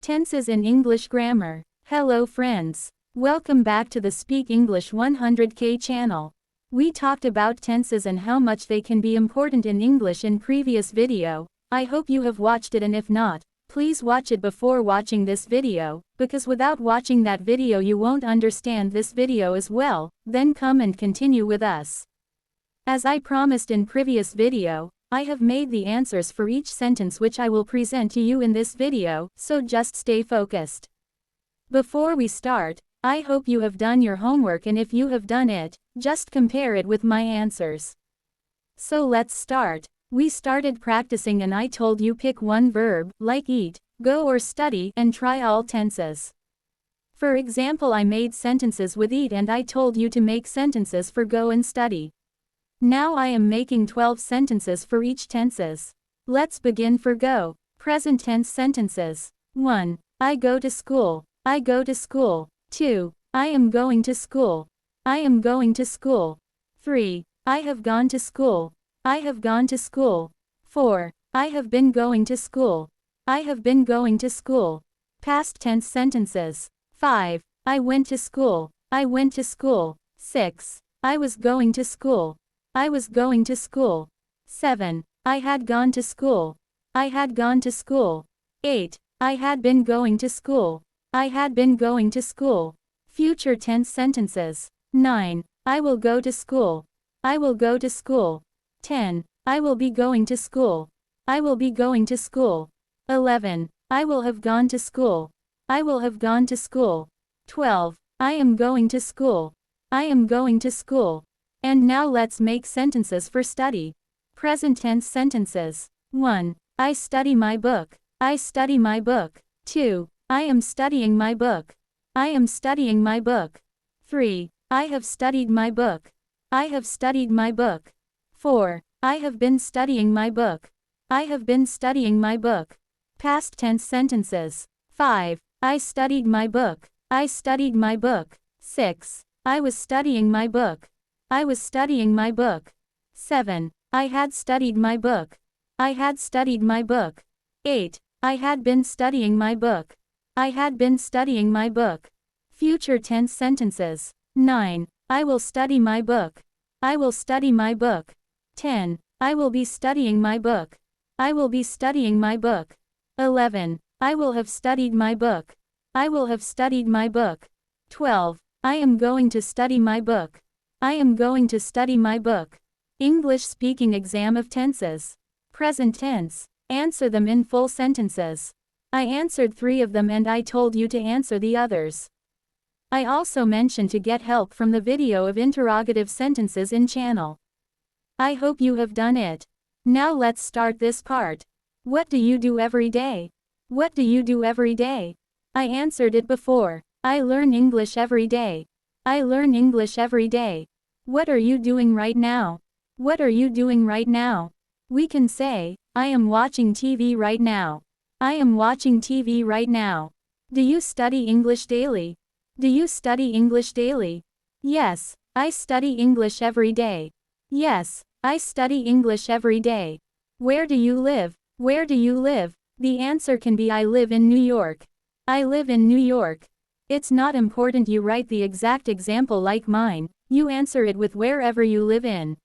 Tenses in English Grammar. Hello friends. Welcome back to the Speak English 100K channel. We talked about tenses and how much they can be important in English in previous video. I hope you have watched it, and if not, please watch it before watching this video, because without watching that video you won't understand this video as well. Then come and continue with us. As I promised in previous video, I have made the answers for each sentence which I will present to you in this video, so just stay focused. Before we start, I hope you have done your homework, and if you have done it, just compare it with my answers. So let's start. We started practicing and I told you pick one verb, like eat, go or study, and try all tenses. For example, I made sentences with eat and I told you to make sentences for go and study. Now I am making 12 sentences for each tenses. Let's begin for go. Present tense sentences. 1. I go to school. I go to school. 2. I am going to school. I am going to school. 3. I have gone to school. I have gone to school. 4. I have been going to school. I have been going to school. Past tense sentences. 5. I went to school. I went to school. 6. I was going to school. I was going to school. 7. I had gone to school. I had gone to school. 8. I had been going to school. I had been going to school. Future tense sentences. 9. I will go to school. I will go to school. 10. I will be going to school. I will be going to school. 11. I will have gone to school. I will have gone to school. 12. I am going to school. I am going to school. And now let's make sentences for study. Present tense sentences. 1. I study my book. I study my book. 2. I am studying my book. I am studying my book. 3. I have studied my book. I have studied my book. 4. I have been studying my book. I have been studying my book. Past tense sentences. 5. I studied my book. I studied my book. 6. I was studying my book. I was studying my book. 7. I had studied my book. I had studied my book. 8. I had been studying my book. I had been studying my book. Future tense sentences. 9. I will study my book. I will study my book. 10. I will be studying my book. I will be studying my book. 11. I will have studied my book. I will have studied my book. 12. I am going to study my book. I am going to study my book. English speaking exam of tenses. Present tense. Answer them in full sentences. I answered 3 of them and I told you to answer the others. I also mentioned to get help from the video of interrogative sentences in channel. I hope you have done it. Now let's start this part. What do you do every day? What do you do every day? I answered it before. I learn English every day. I learn English every day. What are you doing right now? What are you doing right now? We can say, I am watching TV right now. I am watching TV right now. Do you study English daily? Do you study English daily? Yes, I study English every day. Yes, I study English every day. Where do you live? Where do you live? The answer can be I live in New York. I live in New York. It's not important you write the exact example like mine, you answer it with wherever you live in.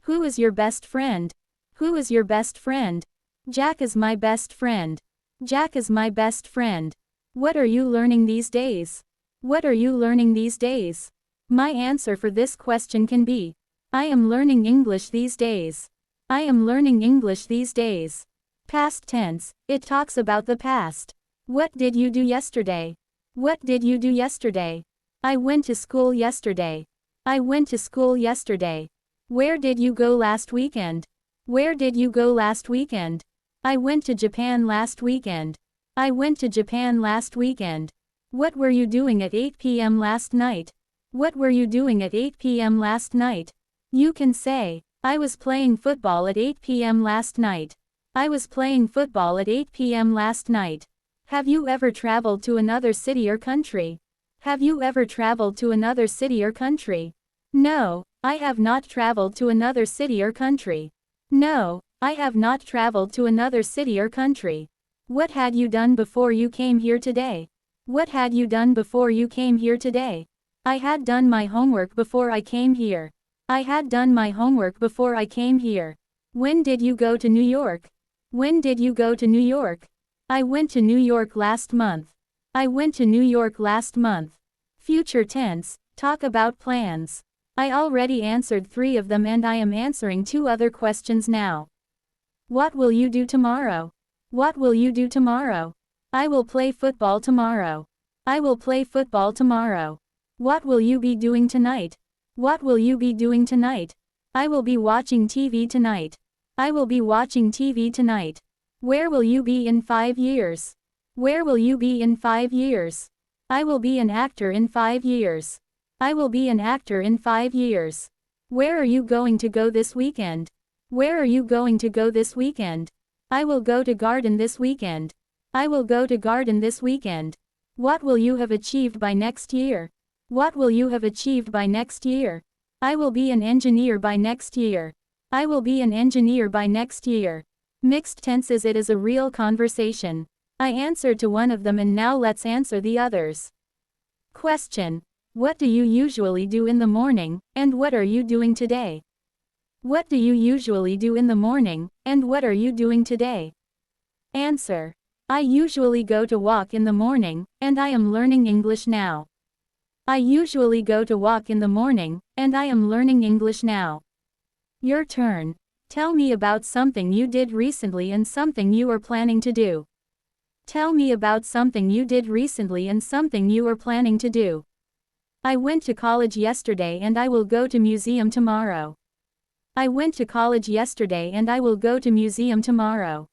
Who is your best friend? Who is your best friend? Jack is my best friend. Jack is my best friend. What are you learning these days? What are you learning these days? My answer for this question can be, I am learning English these days. I am learning English these days. Past tense, it talks about the past. What did you do yesterday? What did you do yesterday? I went to school yesterday. I went to school yesterday. Where did you go last weekend? Where did you go last weekend? I went to Japan last weekend. I went to Japan last weekend. What were you doing at 8 p.m. last night? What were you doing at 8 p.m. last night? You can say, I was playing football at 8 p.m. last night. I was playing football at 8 p.m. last night. Have you ever traveled to another city or country? Have you ever traveled to another city or country? No, I have not traveled to another city or country. No, I have not traveled to another city or country. What had you done before you came here today? What had you done before you came here today? I had done my homework before I came here. I had done my homework before I came here. When did you go to New York? When did you go to New York? I went to New York last month. I went to New York last month. Future tense, talk about plans. I already answered 3 of them and I am answering 2 other questions now. What will you do tomorrow? What will you do tomorrow? I will play football tomorrow. I will play football tomorrow. What will you be doing tonight? What will you be doing tonight? I will be watching TV tonight. I will be watching TV tonight. Where will you be in 5 years? Where will you be in 5 years? I will be an actor in 5 years. I will be an actor in 5 years. Where are you going to go this weekend? Where are you going to go this weekend? I will go to garden this weekend. I will go to garden this weekend. What will you have achieved by next year? What will you have achieved by next year? I will be an engineer by next year. I will be an engineer by next year. Mixed tenses. It is a real conversation. I answered to one of them and now let's answer the others. Question. What do you usually do in the morning, and what are you doing today? What do you usually do in the morning, and what are you doing today? Answer. I usually go to walk in the morning, and I am learning English now. I usually go to walk in the morning, and I am learning English now. Your turn. Tell me about something you did recently and something you are planning to do. Tell me about something you did recently and something you are planning to do. I went to college yesterday and I will go to museum tomorrow. I went to college yesterday and I will go to museum tomorrow.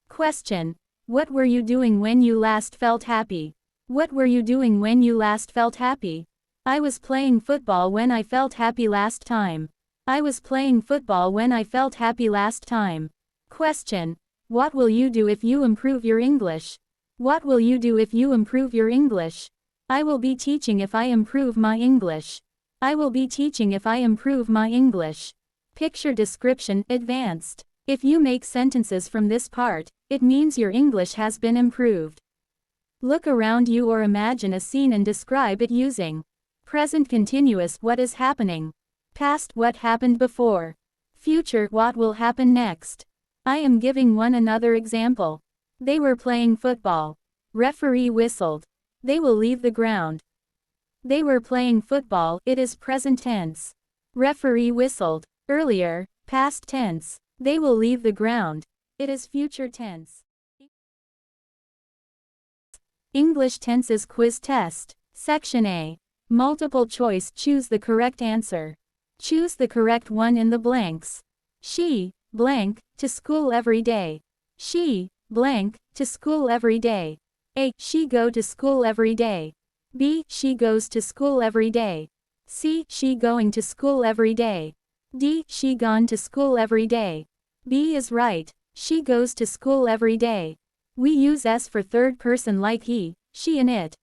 Question. What were you doing when you last felt happy? What were you doing when you last felt happy? I was playing football when I felt happy last time. I was playing football when I felt happy last time. Question. What will you do if you improve your English? What will you do if you improve your English? I will be teaching if I improve my English. I will be teaching if I improve my English. Picture description, advanced. If you make sentences from this part, it means your English has been improved. Look around you or imagine a scene and describe it using present continuous, what is happening. Past, what happened before. Future, what will happen next. I am giving one another example. They were playing football. Referee whistled. They will leave the ground. They were playing football, it is present tense. Referee whistled. Earlier, past tense. They will leave the ground. It is future tense. English tenses quiz test. Section A. Multiple choice. Choose the correct answer. Choose the correct one in the blanks. She, blank, to school every day. She, blank, to school every day. A. She go to school every day. B. She goes to school every day. C. She going to school every day. D. She gone to school every day. B is right. She goes to school every day. We use S for third person like he, she and it.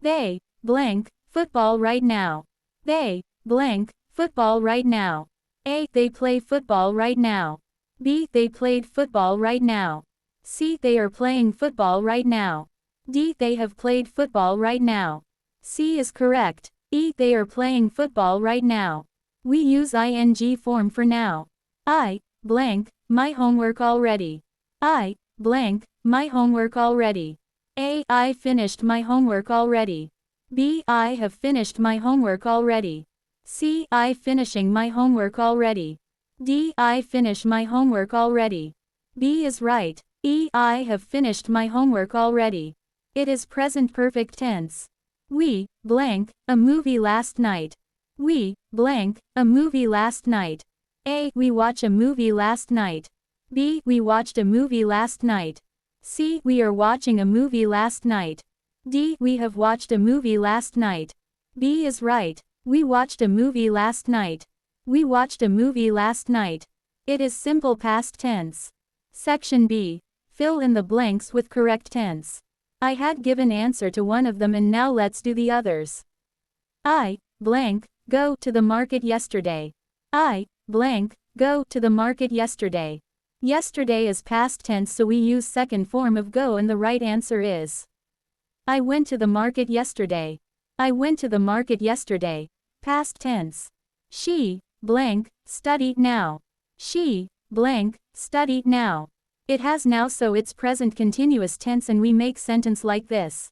They, blank, football right now. They, blank, football right now. A. They play football right now. B. They played football right now. C. They are playing football right now. D. They have played football right now. C is correct. E. They are playing football right now. We use ing form for now. I, blank, my homework already. I, blank, my homework already. A. I finished my homework already. B. I have finished my homework already. C. I finishing my homework already. D. I finish my homework already. B is right. E. I have finished my homework already. It is present perfect tense. We, blank, a movie last night. We, blank, a movie last night. A. We watch a movie last night. B. We watched a movie last night. C. We are watching a movie last night. D. We have watched a movie last night. B is right. We watched a movie last night. We watched a movie last night. It is simple past tense. Section B. Fill in the blanks with correct tense. I had given answer to one of them and now let's do the others. I, blank, go to the market yesterday. I, blank, go to the market yesterday. Yesterday is past tense, so we use second form of go, and the right answer is I went to the market yesterday. I went to the market yesterday. Past tense. She, blank, study now. She, blank, study now. It has now, so it's present continuous tense, and we make sentence like this.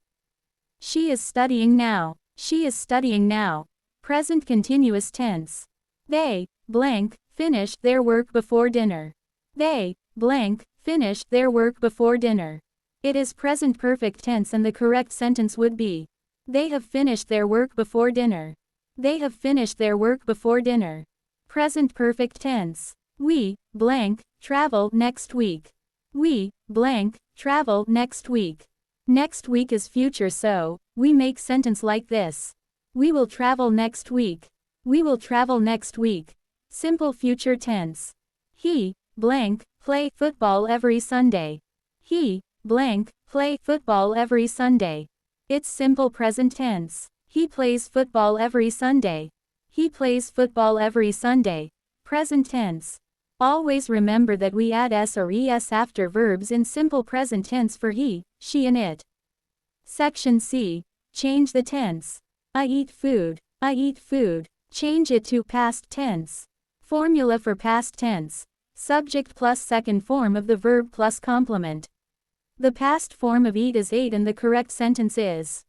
She is studying now. She is studying now. Present continuous tense. They, blank, finished their work before dinner. They, blank, finished their work before dinner. It is present perfect tense, and the correct sentence would be they have finished their work before dinner. They have finished their work before dinner. Present perfect tense. We, blank, travel next week. We, blank, travel next week. Next week is future, so we make sentence like this. We will travel next week. We will travel next week. Simple future tense. He, blank, play football every Sunday. He, blank, play football every Sunday. It's simple present tense. He plays football every Sunday. He plays football every Sunday. Present tense. Always remember that we add s or es after verbs in simple present tense for he, she and it. Section C. Change the tense. I eat food. I eat food. Change it to past tense. Formula for past tense. Subject plus second form of the verb plus complement. The past form of eat is ate, and the correct sentence is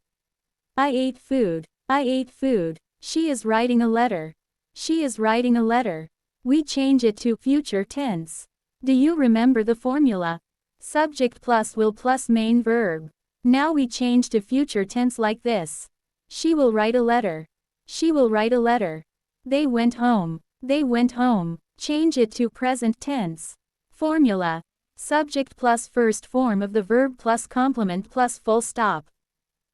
I ate food. I ate food. She is writing a letter. She is writing a letter. We change it to future tense. Do you remember the formula? Subject plus will plus main verb. Now we change to future tense like this. She will write a letter. She will write a letter. They went home. They went home. Change it to present tense. Formula. Subject plus first form of the verb plus complement plus full stop.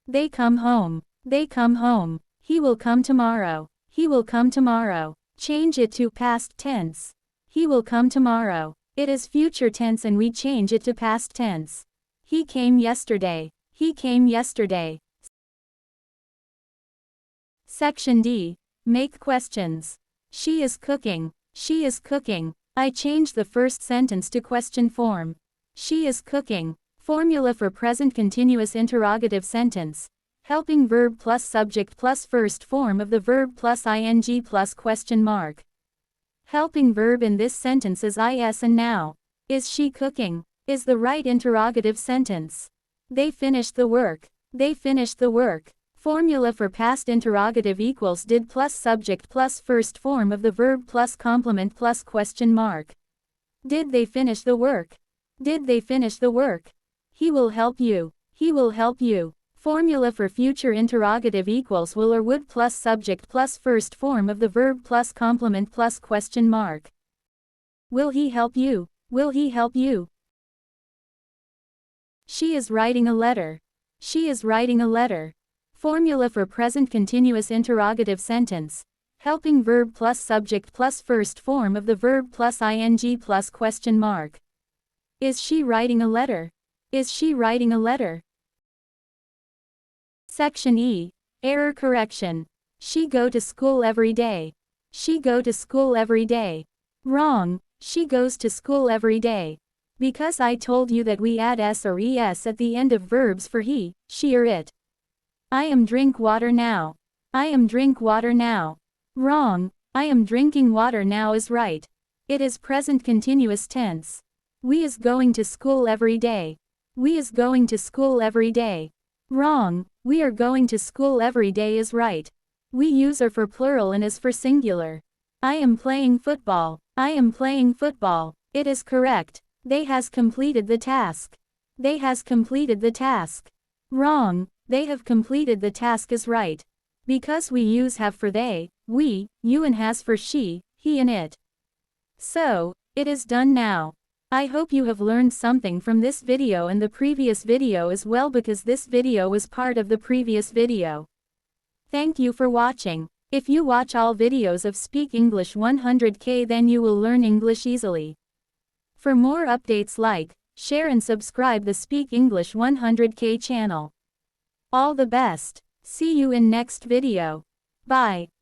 They come home. They come home. He will come tomorrow. He will come tomorrow. Change it to past tense. He will come tomorrow. It is future tense, and we change it to past tense. He came yesterday. He came yesterday. Section D. Make questions. She is cooking. She is cooking. I changed the first sentence to question form. She is cooking. Formula for present continuous interrogative sentence. Helping verb plus subject plus first form of the verb plus ing plus question mark. Helping verb in this sentence is is and now. Is she cooking? Is the right interrogative sentence. They finished the work. They finished the work. Formula for past interrogative equals did plus subject plus first form of the verb plus complement plus question mark. Did they finish the work? Did they finish the work? He will help you. He will help you. Formula for future interrogative equals will or would plus subject plus first form of the verb plus complement plus question mark. Will he help you? Will he help you? She is writing a letter. She is writing a letter. Formula for present continuous interrogative sentence. Helping verb plus subject plus first form of the verb plus ing plus question mark. Is she writing a letter? Is she writing a letter? Section E. Error correction. She go to school every day. She go to school every day. Wrong. She goes to school every day. Because I told you that we add s or es at the end of verbs for he, she or it. I am drink water now. I am drink water now. Wrong. I am drinking water now is right. It is present continuous tense. We is going to school every day. We is going to school every day. Wrong. We are going to school every day is right. We use are for plural and is for singular. I am playing football. I am playing football. It is correct. They has completed the task. They has completed the task. Wrong. They have completed the task is right. Because we use have for they, we, you, and has for she, he, and it. So, it is done now. I hope you have learned something from this video and the previous video as well, because this video was part of the previous video. Thank you for watching. If you watch all videos of Speak English 100K, then you will learn English easily. For more updates, like, share and subscribe the Speak English 100K channel. All the best. See you in next video. Bye.